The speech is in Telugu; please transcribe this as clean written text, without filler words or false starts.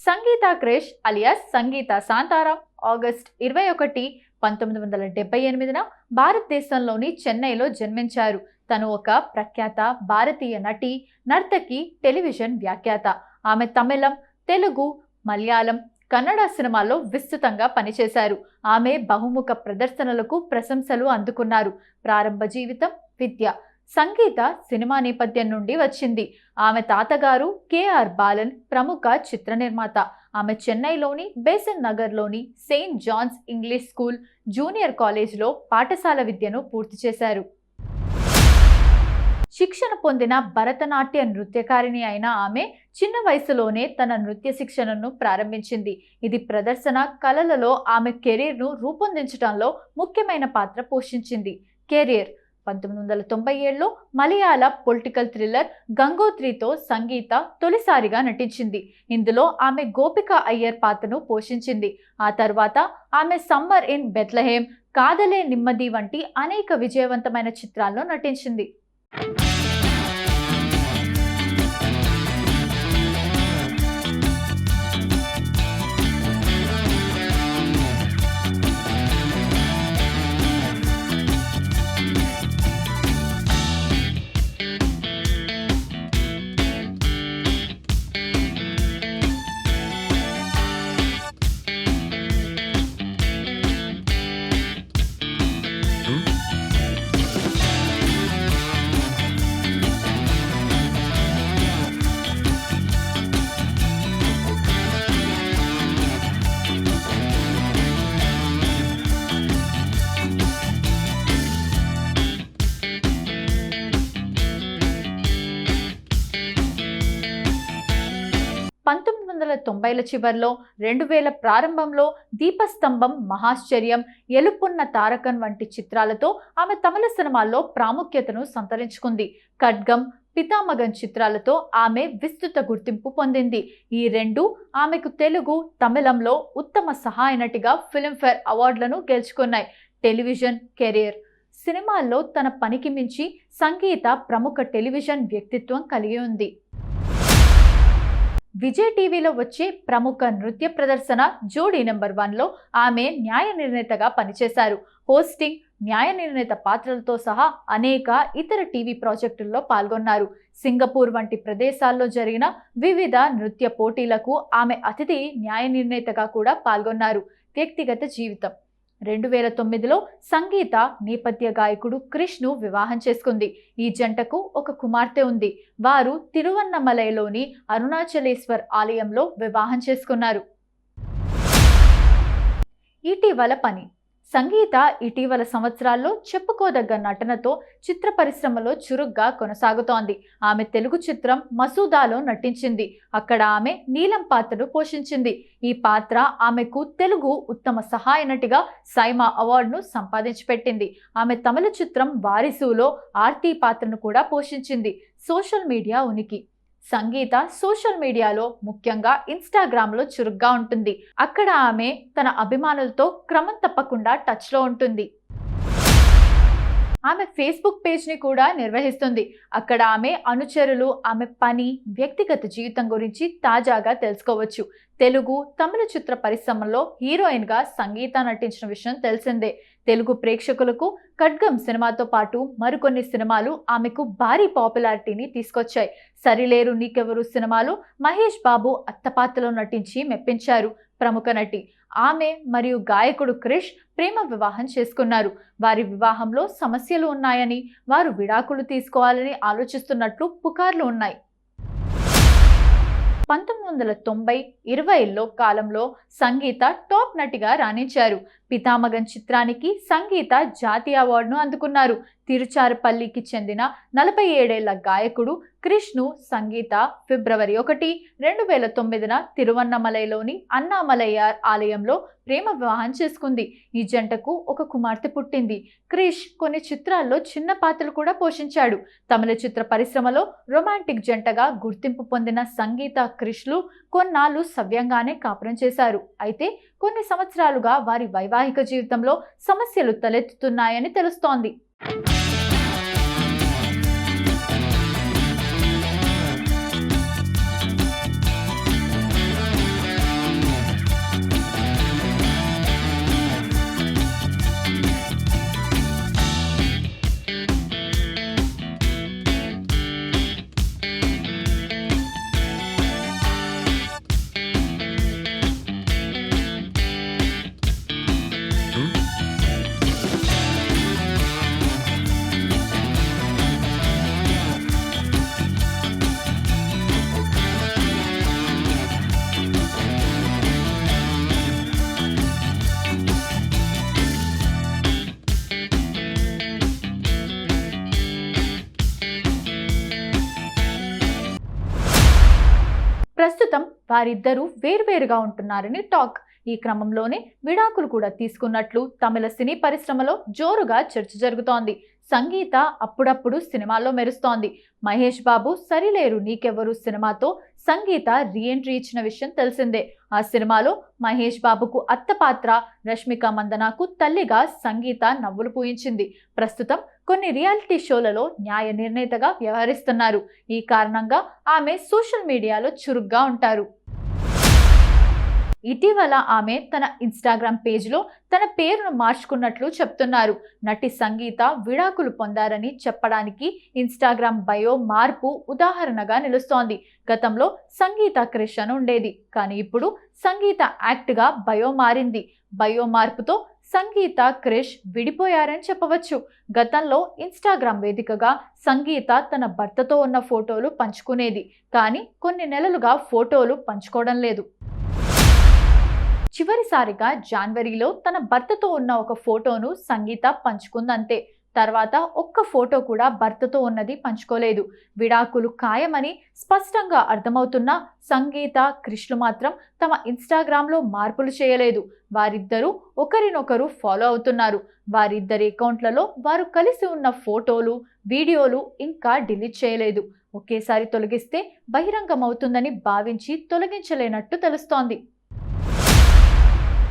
సంగీత క్రిష్ అలియాస్ సంగీత శాంతారాం ఆగస్ట్ 21, 1978న భారతదేశంలోని చెన్నైలో జన్మించారు. తను ఒక ప్రఖ్యాత భారతీయ నటి, నర్తకి, టెలివిజన్ వ్యాఖ్యాత. ఆమె తమిళం, తెలుగు, మలయాళం, కన్నడ సినిమాల్లో విస్తృతంగా పనిచేశారు. ఆమె బహుముఖ ప్రదర్శనలకు ప్రశంసలు అందుకున్నారు. ప్రారంభ జీవితం, విద్య, సంగీత సినిమా నేపథ్యం నుండి వచ్చింది. ఆమె తాతగారు కేఆర్ బాలన్ ప్రముఖ చిత్ర నిర్మాత. ఆమె చెన్నైలోని బేసన్ నగర్లోని Saint Johne's English school, junior కాలేజ్లో పాఠశాల విద్యను పూర్తి చేశారు. శిక్షణ పొందిన భరతనాట్య నృత్యకారిణి అయిన ఆమె చిన్న వయసులోనే తన నృత్య శిక్షణను ప్రారంభించింది. ఇది ప్రదర్శన కళలలో ఆమె కెరీర్ను రూపొందించడంలో ముఖ్యమైన పాత్ర పోషించింది. కెరీర్ 1997లో మలయాళ పొలిటికల్ థ్రిల్లర్ గంగోత్రితో సంగీత తొలిసారిగా నటించింది. ఇందులో ఆమె గోపిక అయ్యర్ పాత్రను పోషించింది. ఆ తర్వాత ఆమె సమ్మర్ ఇన్ బెత్లహేమ్, కాదలే నిమ్మది వంటి అనేక విజయవంతమైన చిత్రాల్లో నటించింది. చివర్లో 2000 ప్రారంభంలో దీపస్తంభం, మహాశ్చర్యం, ఎలుపున్న తారకం వంటి చిత్రాలతో ఆమె తమిళ సినిమాల్లో ప్రాముఖ్యతను సంతరించుకుంది. ఖడ్గం, పితామగన్ చిత్రాలతో ఆమె విస్తృత గుర్తింపు పొందింది. ఈ రెండు ఆమెకు తెలుగు, తమిళంలో ఉత్తమ సహాయ నటిగా ఫిల్మ్ఫేర్ అవార్డులను గెలుచుకున్నాయి. Television career. సినిమాల్లో తన పనికి మించి సంగీత ప్రముఖ టెలివిజన్ వ్యక్తిత్వం కలిగి ఉంది. విజయ్ టీవీలో వచ్చే ప్రముఖ నృత్య ప్రదర్శన జోడీ నెంబర్ 1లో ఆమె న్యాయ నిర్ణేతగా పనిచేశారు. హోస్టింగ్, న్యాయ నిర్ణేత పాత్రలతో సహా అనేక ఇతర టీవీ ప్రాజెక్టుల్లో పాల్గొన్నారు. సింగపూర్ వంటి ప్రదేశాల్లో జరిగిన వివిధ నృత్య పోటీలకు ఆమె అతిథి న్యాయ నిర్ణేతగా కూడా పాల్గొన్నారు. వ్యక్తిగత జీవితం. 2009లో సంగీత నేపథ్య గాయకుడు క్రిష్ను వివాహం చేసుకుంది. ఈ జంటకు ఒక కుమార్తె ఉంది. వారు తిరువన్నమలైలోని అరుణాచలేశ్వర్ ఆలయంలో వివాహం చేసుకున్నారు. ఇటీవల పని. సంగీత ఇటీవల సంవత్సరాల్లో చెప్పుకోదగ్గ నటనతో చిత్ర పరిశ్రమలో చురుగ్గా కొనసాగుతోంది. ఆమె తెలుగు చిత్రం మసూదాలో నటించింది. అక్కడ ఆమె నీలం పాత్రను పోషించింది. ఈ పాత్ర ఆమెకు తెలుగు ఉత్తమ సహాయ నటిగా సైమా అవార్డును సంపాదించిపెట్టింది. ఆమె తమిళ చిత్రం వారిసులో ఆర్తి పాత్రను కూడా పోషించింది. సోషల్ మీడియా ఉనికి. సంగీత సోషల్ మీడియాలో ముఖ్యంగా ఇన్స్టాగ్రామ్లో చురుగ్గా ఉంటుంది. అక్కడ ఆమె తన అభిమానులతో క్రమం తప్పకుండా టచ్లో ఉంటుంది. ఆమె ఫేస్బుక్ పేజ్ని కూడా నిర్వహిస్తుంది. అక్కడ ఆమె అనుచరులు ఆమె పని, వ్యక్తిగత జీవితం గురించి తాజాగా తెలుసుకోవచ్చు. తెలుగు, తమిళ చిత్ర పరిశ్రమలో హీరోయిన్గా సంగీత నటించిన విషయం తెలిసిందే. తెలుగు ప్రేక్షకులకు ఖడ్గం సినిమాతో పాటు మరికొన్ని సినిమాలు ఆమెకు భారీ పాపులారిటీని తీసుకొచ్చాయి. సరిలేరు నీకెవరు సినిమాలో మహేష్ బాబు అత్తపాత్రలో నటించి మెప్పించారు. ప్రముఖ నటి ఆమె మరియు గాయకుడు క్రిష్ ప్రేమ వివాహం చేసుకున్నారు. వారి వివాహంలో సమస్యలు ఉన్నాయని, వారు విడాకులు తీసుకోవాలని ఆలోచిస్తున్నట్లు పుకార్లు ఉన్నాయి. 1990-20లో కాలంలో సంగీత టాప్ నటిగా రాణించారు. పితామగన్ చిత్రానికి సంగీత జాతీయ అవార్డును అందుకున్నారు. తిరుచారపల్లికి చెందిన 47 ఏళ్ల గాయకుడు క్రిష్ను సంగీత ఫిబ్రవరి 1, 2009న తిరువన్నమలైలోని అన్నామలయ్యార్ ఆలయంలో ప్రేమ వివాహం చేసుకుంది. ఈ జంటకు ఒక కుమార్తె పుట్టింది. క్రిష్ కొన్ని చిత్రాల్లో చిన్న పాత్రలు కూడా పోషించాడు. తమిళ చిత్ర పరిశ్రమలో రొమాంటిక్ జంటగా గుర్తింపు పొందిన సంగీత, క్రిష్లు కొన్నాళ్ళు సవ్యంగానే కాపురం చేశారు. అయితే కొన్ని సంవత్సరాలుగా వారి వైవాహిక జీవితంలో సమస్యలు తలెత్తుతున్నాయని తెలుస్తోంది. ప్రస్తుతం వారిద్దరూ వేరువేరుగా ఉంటున్నారని టాక్. ఈ క్రమంలోనే విడాకులు కూడా తీసుకున్నట్లు తమిళ సినీ పరిశ్రమలో జోరుగా చర్చ జరుగుతోంది. సంగీత అప్పుడప్పుడు సినిమాల్లో మెరుస్తోంది. మహేష్ బాబు సరిలేరు నీకెవ్వరు సినిమాతో సంగీత రీఎంట్రీ ఇచ్చిన విషయం తెలిసిందే. ఆ సినిమాలో మహేష్ బాబుకు అత్త పాత్ర, రష్మిక మందనకు తల్లిగా సంగీత నవ్వులు పూయించింది. ప్రస్తుతం కొన్ని రియాలిటీ షోలలో న్యాయ నిర్ణేతగా వ్యవహరిస్తున్నారు. ఈ కారణంగా ఆమె సోషల్ మీడియాలో చురుగ్గా ఉంటారు. ఇటీవల ఆమె తన ఇన్స్టాగ్రామ్ పేజ్లో తన పేరును మార్చుకున్నట్లు చెప్తున్నారు. నటి సంగీత విడాకులు పొందారని చెప్పడానికి ఇన్స్టాగ్రామ్ బయో మార్పు ఉదాహరణగా నిలుస్తోంది. గతంలో సంగీత క్రిష్ అని ఉండేది, కానీ ఇప్పుడు సంగీత యాక్ట్గా బయో మారింది. బయో మార్పుతో సంగీత క్రిష్ విడిపోయారని చెప్పవచ్చు. గతంలో ఇన్స్టాగ్రామ్ వేదికగా సంగీత తన భర్తతో ఉన్న ఫోటోలు పంచుకునేది, కానీ కొన్ని నెలలుగా ఫోటోలు పంచుకోవడం లేదు. చివరిసారిగా జనవరిలో తన భర్తతో ఉన్న ఒక ఫోటోను సంగీత పంచుకుందంతే. తర్వాత ఒక్క ఫోటో కూడా భర్తతో ఉన్నది పంచుకోలేదు. విడాకులు ఖాయమని స్పష్టంగా అర్థమవుతున్న సంగీత క్రిష్లు మాత్రం తమ ఇన్స్టాగ్రామ్లో మార్పులు చేయలేదు. వారిద్దరూ ఒకరినొకరు ఫాలో అవుతున్నారు. వారిద్దరి అకౌంట్లలో వారు కలిసి ఉన్న ఫోటోలు, వీడియోలు ఇంకా డిలీట్ చేయలేదు. ఒకేసారి తొలగిస్తే బహిరంగమవుతుందని భావించి తొలగించలేనట్టు తెలుస్తోంది.